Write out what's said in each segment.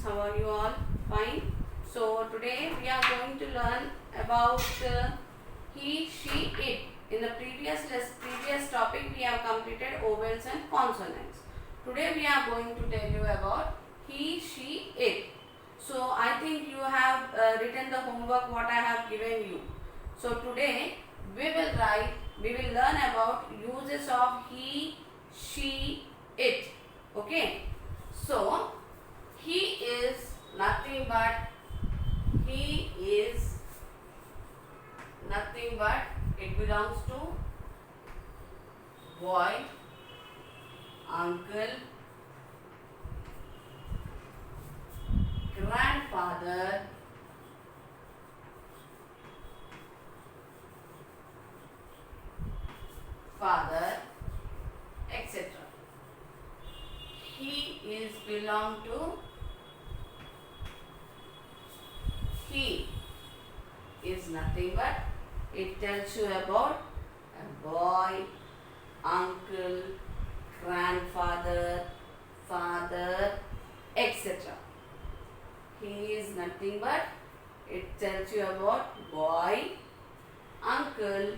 How are you all? Fine. So today we are going to learn about he, she, it. In the previous topic we have completed vowels and consonants. Today we are going to tell you about he, she, it. So I think you have written the homework what I have given you. So today we will learn about uses of he, she, it. Okay. So he is nothing but it belongs to boy, uncle, grandfather, father, etc. He is belong to he is nothing but it tells you about a boy, uncle, grandfather, father, etc. He is nothing but it tells you about boy, uncle,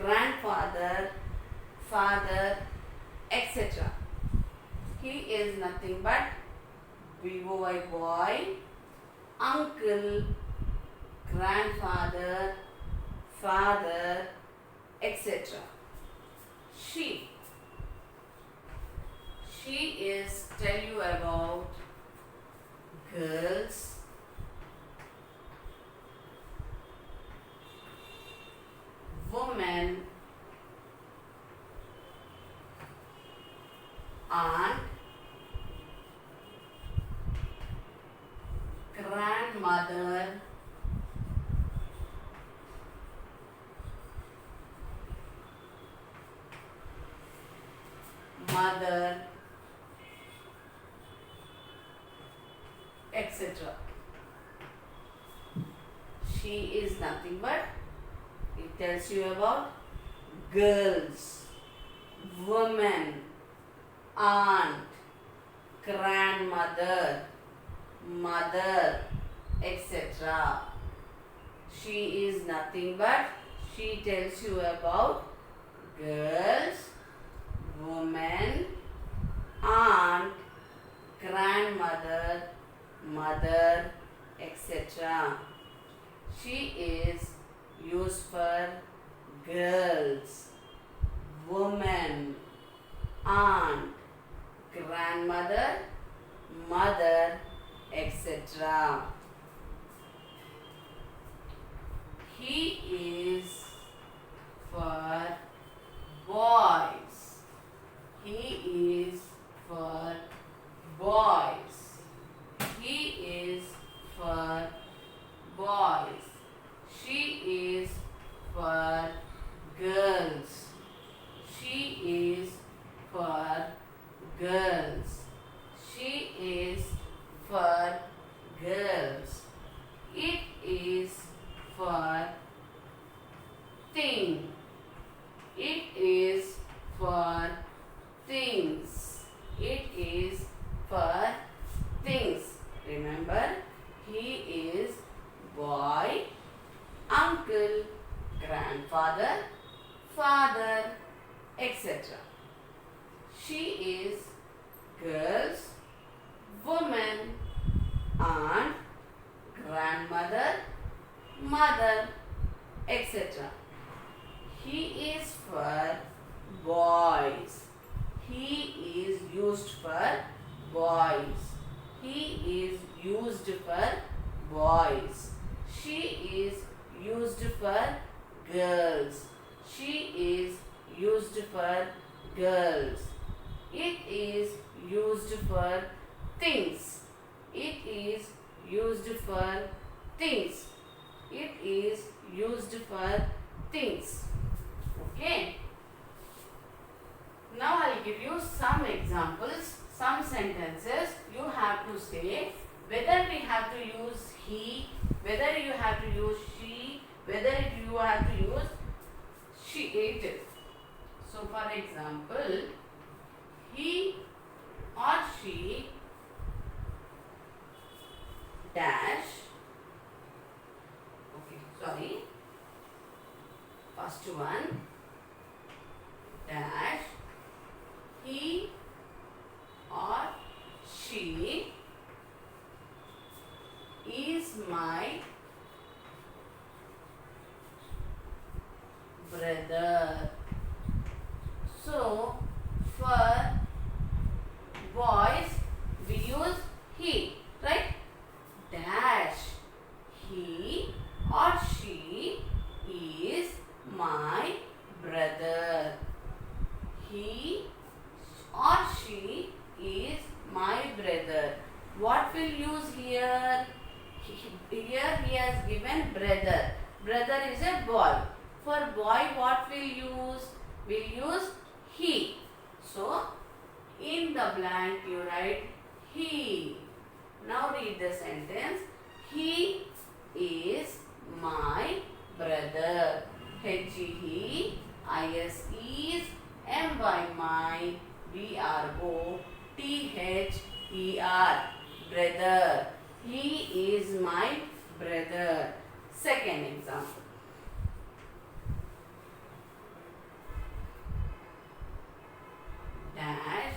grandfather, father, etc. He is nothing but boy, boy, uncle, grandfather, father, etc. She is tell you about girls, women, aunt, grandmother, mother, etc. She is nothing but it tells you about girls, women, aunt, grandmother, mother, etc. She is nothing but she tells you about girls, women, aunt, grandmother, mother, etc. She is used for girls, women, aunt, grandmother, mother, etc. He is for boys. He is for boys. He is for boys. She is for girls. She is for girls. She is for girls. It is for thing. It is for things. It is for things. Remember, he is boy, uncle, grandfather, father, etc. She is girls, woman, aunt, grandmother, mother, etc. He is for boys. He is used for boys. He is used for boys. She is used for girls. She is used for girls. It is used for things. It is used for things. It is used for things. Okay. Now I will give you some examples, some sentences. You have to say whether we have to use he, whether you have to use she, whether you have to use she, it. So for example, he or she use he. So, in the blank you write he. Now read the sentence. He is my brother. H-E-I-S M-Y my B-R-O-T-H-E-R brother. He is my brother. Second example. Dash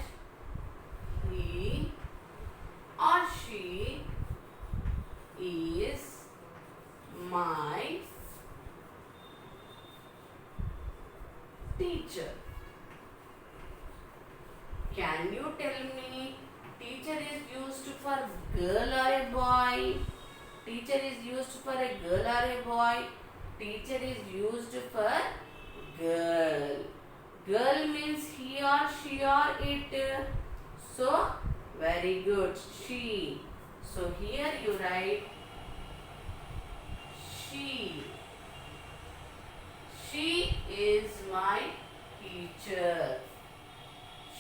he or she is my teacher. Can you tell me teacher is used for girl or a boy? Teacher is used for a girl or a boy? Teacher is used for girl. Girl means he or she or it. So, very good. She. So, here you write she. She is my teacher.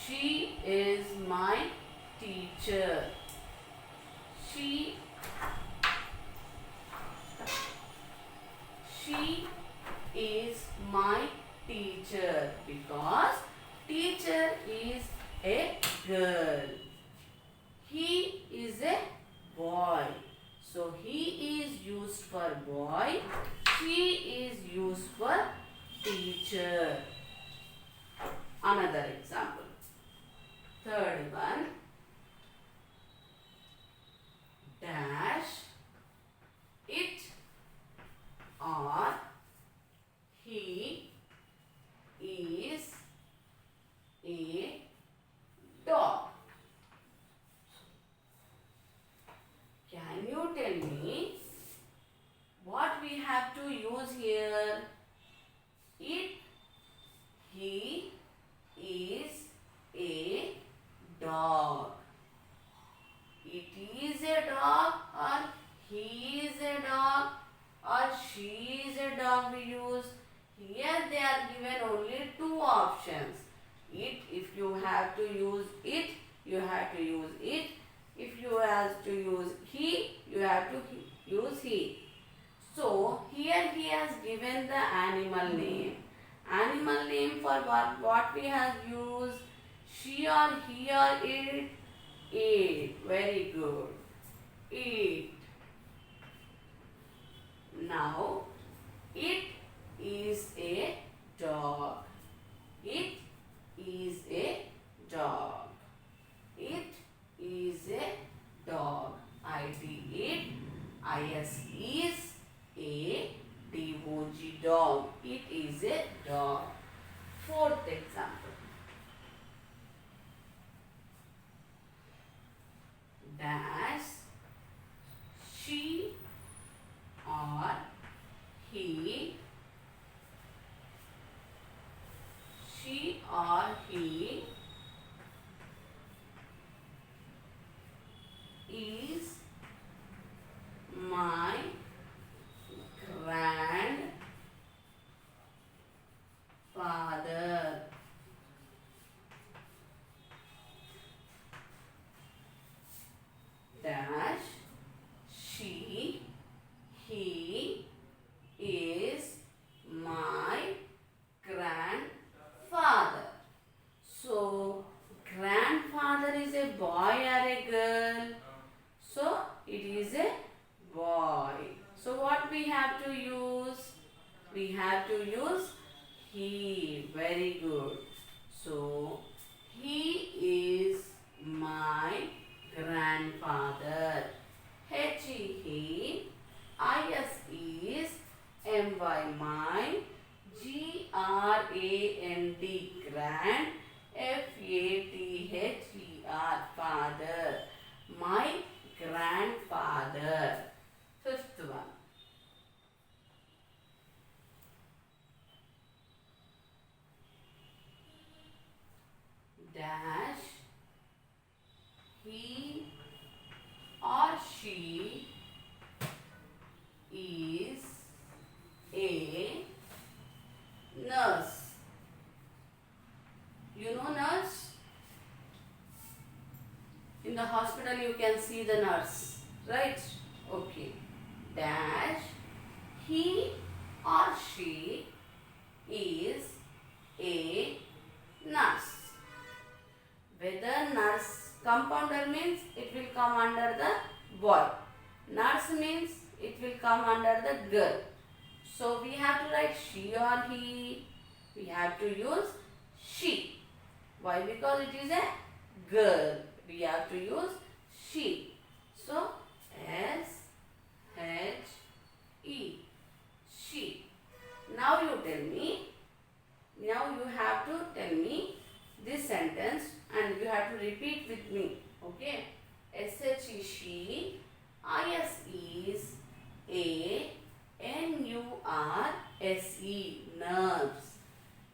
She is my teacher. She is my teacher because teacher is a girl. He is a boy. So he is used for boy. She is used for teacher. Another example. Third one. Dash it or he is a dog. Can you tell me what we have to use here? It, he is a dog. It is a dog or he is a dog or she is a dog we use. Here they are given only two options. It, if you have to use it, you have to use it. If you have to use he, you have to use he. So, here he has given the animal name. Animal name for what we have used? She or he or it? It. Very good. It. Now, it is a dog. It is a dog. It is a dog. I-D-it. I-S is a D-O-G dog. It is a dog. Fourth example. Dash she or he. She or he is my grandfather. Dash she, he is my grandfather. So, grandfather is a boy or a girl? So, it is a boy. So, what we have to use? We have to use he. Very good. So, he is my grandfather. H-E-He. I-S is M-Y my. G-R-A-N-D grand. F-A-T-H-E-R father. My grandfather. Fifth one. Dash he or she is a nurse. You know nurse? In the hospital you can see the nurse, right? Okay. Dash, he or she is a nurse. Whether nurse, compounder means it will come under the boy. Nurse means it will come under the girl. So we have to write she or he. We have to use she. Why? Because it is a girl. We have to use she. So S H E, she. Now you tell me. Now you have to tell me this sentence and you have to repeat with me. Okay? S H E, she. I S is a N U R S E, nurse.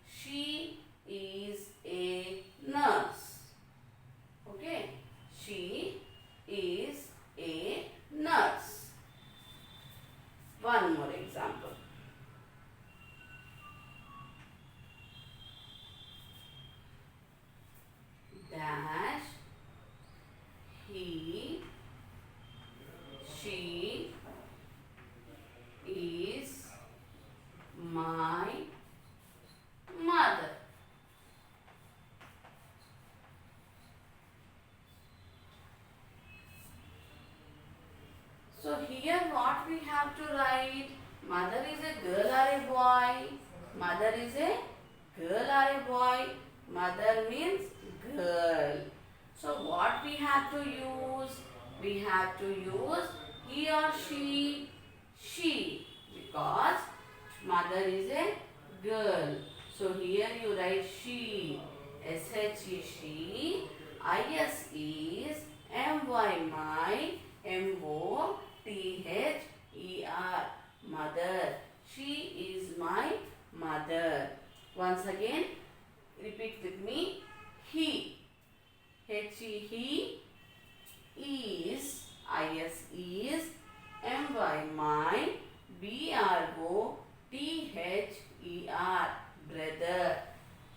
She is a nurse. Okay? She is a nurse. One more example. Dash, he, she is my mother. So here what we have to write? Mother is a girl or a boy? Mother is a girl or a boy? Mother means girl. So what we have to use? We have to use he or she, because mother is a girl. So here you write she, S-H-E, she, I-S is M-Y, my, M-O-T-H-E-R, mother. She is my mother. Once again, repeat with me. He, H-E, he is, I-S is, M-Y, my, B-R-O-T-H-E-R, brother.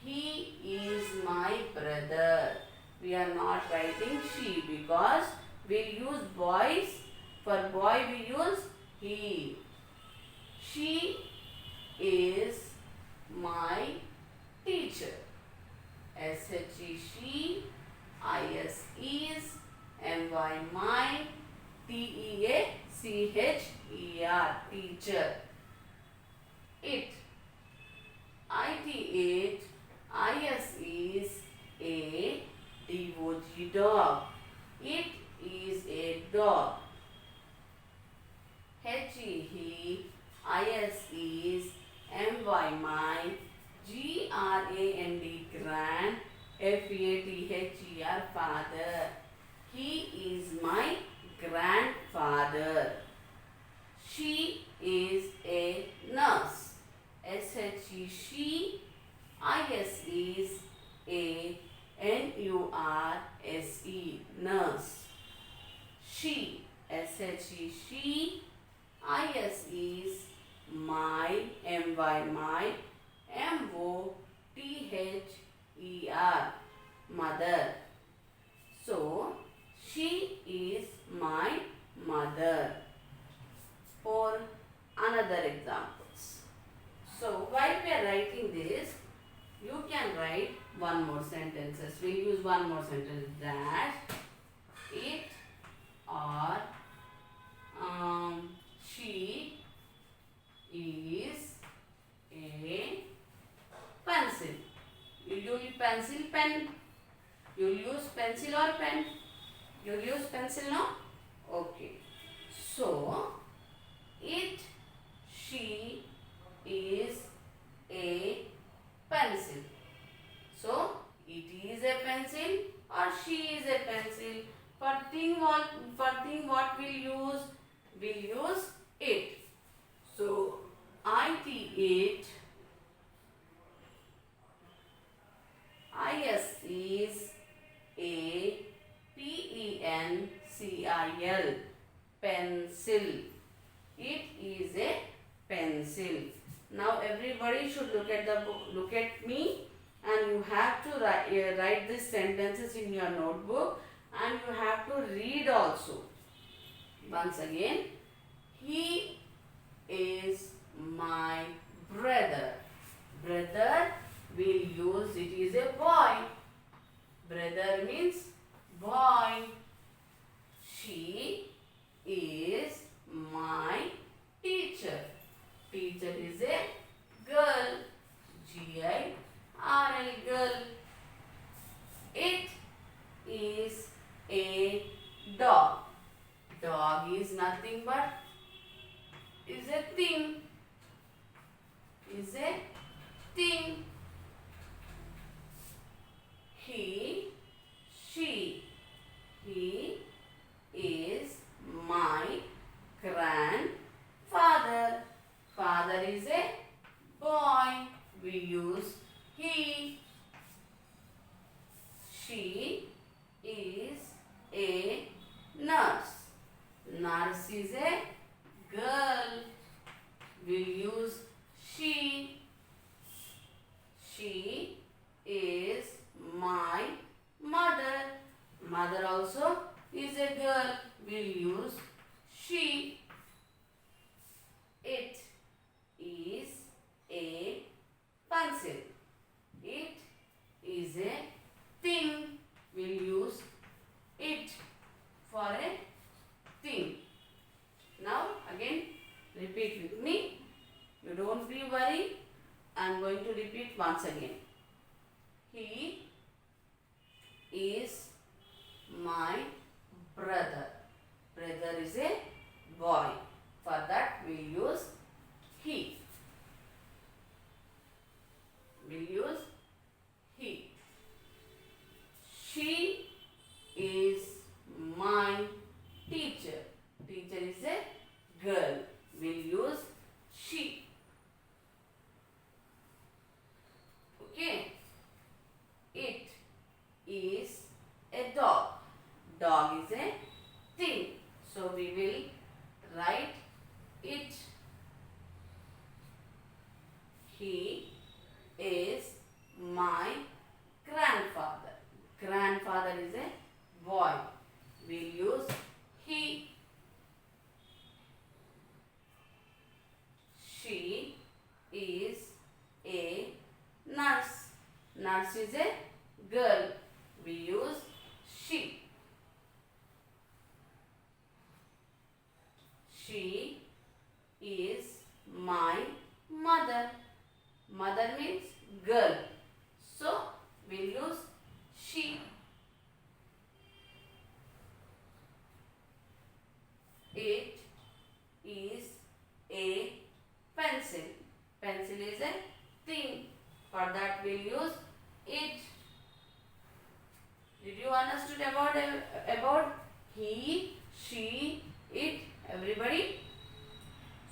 He is my brother. We are not writing she because we use boys. For boy we use he. She is my teacher. S-H-E, she, I-S is, M-Y, my, T-E-A-C-H-E-R, teacher. It, I-T, it, I-S is a D-O-G, dog. It is a dog. H-E, he, I-S is, M-Y, my, G-R-A-N-D, grand, F-A-T-H-E-R, father. He is my grandfather. She is a nurse. S-H-E, she, I-S is a N-U-R-S-E, nurse. She, S-H-E, she, I-S is my, M-Y, my, M-O-T-H-E-R, mother. So, she is my mother. For another examples. So, while we are writing this, you can write one more sentences. We use one more sentence. That it or she is a pencil. You use pencil, pen. You use pencil or pen. You use pencil, no? Okay. So, it, she is a pencil. So, it is a pencil or she is a pencil. For thing what we'll use? We'll use it. So, IT, it. IS is a PENCIL, pencil. It is a pencil. Now everybody should look at the book. Look at me and you have have to write these sentences in your notebook, and you have to read also. Once again, he is my brother. Brother will use, it is a boy. Brother means boy. She is my teacher. Teacher is a girl. Girl. Girl. It is a dog. Dog is nothing but is a thing. Is a thing. He, she. He is my grandfather. Father is a boy. We use he. She is a nurse. Nurse is a girl. We use she. She is my mother. Mother also is a girl. We'll use she. It is a pencil. It is a thing. We'll use it for a thing. Now again repeat with me. You don't be worried. I am going to repeat once again. He is my brother. Brother is a boy. For that we use he. We use he. She is my teacher. Teacher is a girl. We'll use she. Okay. It is a dog. Dog is a thing. So we will write it. He is my grandfather. Grandfather is a boy. We'll use he. She is a nurse. Nurse is a girl. We use she. She is my mother. Mother means girl. So we'll use she. It is a pencil. Pencil is a thing. For that we'll use it. Did you understood about he, she, it, everybody?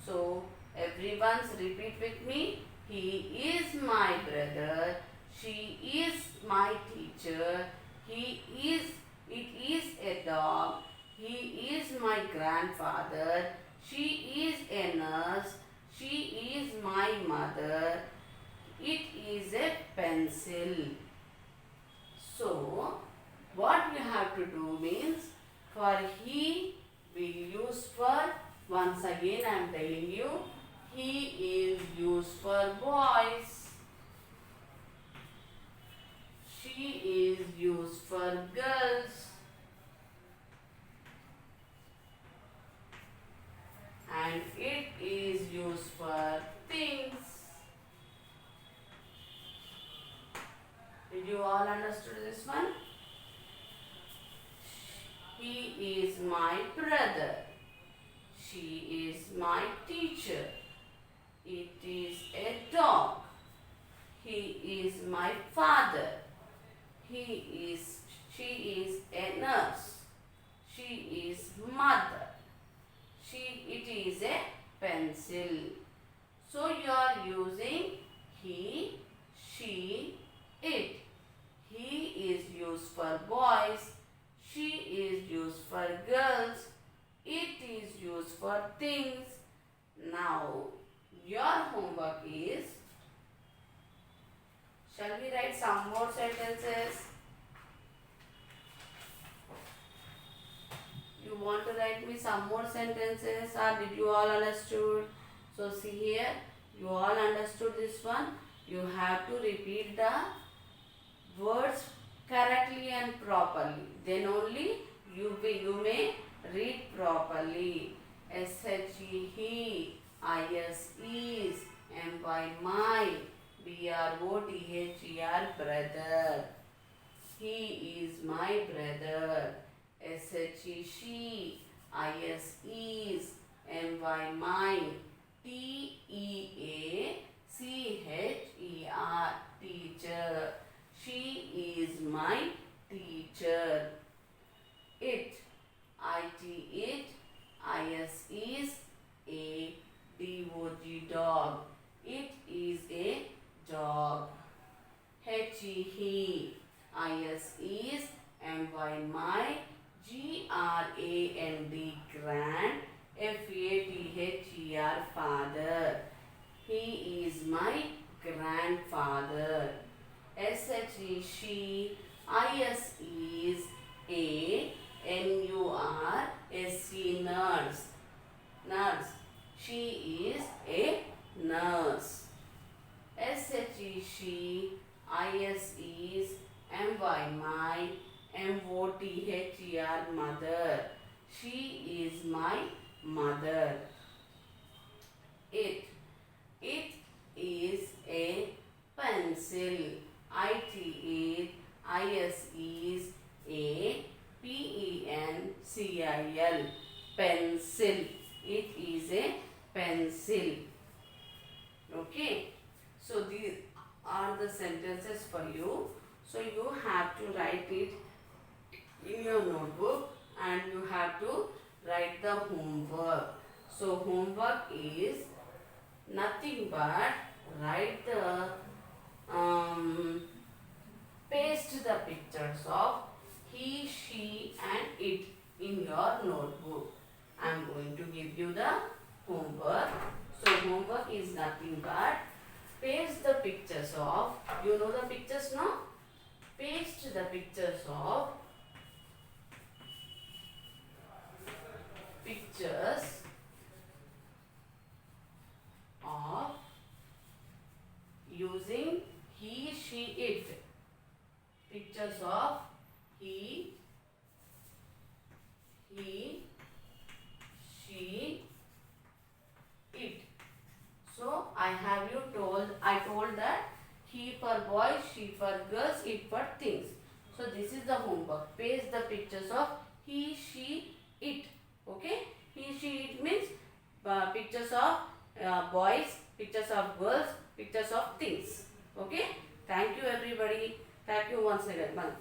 So everyone's repeat with me. He is my brother. She is my teacher. It is a dog. He is my grandfather. She is a nurse. She is my mother. It is a pencil. So, what we have to do means, for he we use for, once again I am telling you, he is used for boys. She is used for girls. And it is used for things. Did you all understood this one? He is my brother. She is my teacher. It is a dog. He is my father. She is a nurse. She is mother. It is a pencil. So you are using he, she, it. He is used for boys. She is used for girls. It is used for things. Now your homework is, shall we write some more sentences? sentences. You want to write me some more sentences, or did you all understood? So see here, you all understood this one. You have to repeat the words correctly and properly. Then only you may read properly. S-H-E, he, I-S, is, M-Y, my, B-R-O-T-H-E-R, brother. He is my brother. S-H-E, she, I-S, is, M-Y, mine, T-E-A-C-H-E-R, teacher. She is my teacher. It, I-T, it, I-S, is, a, D-O-G, dog. It is a dog. H-E, he, I-S, is, M-Y, my, G-R-A-N-D, grand, F-A-T-H-E-R, father. He is my grandfather. S-H-E, she, I-S, is, a, N-U-R-S-E, nurse. Nurse. She is a nurse. S-H-E, she, I-S, is, M-Y, my, M-O-T-H-E-R, mother. She is my mother. It is a pencil. I-T, it, I-S, is, a, P-E-N-C-I-L, pencil. It is a pencil. Okay. So these are the sentences for you. So you have to write it in your notebook and you have to write the homework. So homework is nothing but write the paste the pictures of he, she and it in your notebook. I am going to give you the homework. So homework is nothing but paste the pictures of, you know the pictures now? Paste the pictures of using he, she, it. Pictures of he, she, it. So I told that he for boys, she for girls, it for things. So this is the homework. Paste the pictures of he, she, it. Okay? He, she, it means pictures of boys, pictures of girls, pictures of things. Okay? Thank you everybody. Thank you once again. Bye.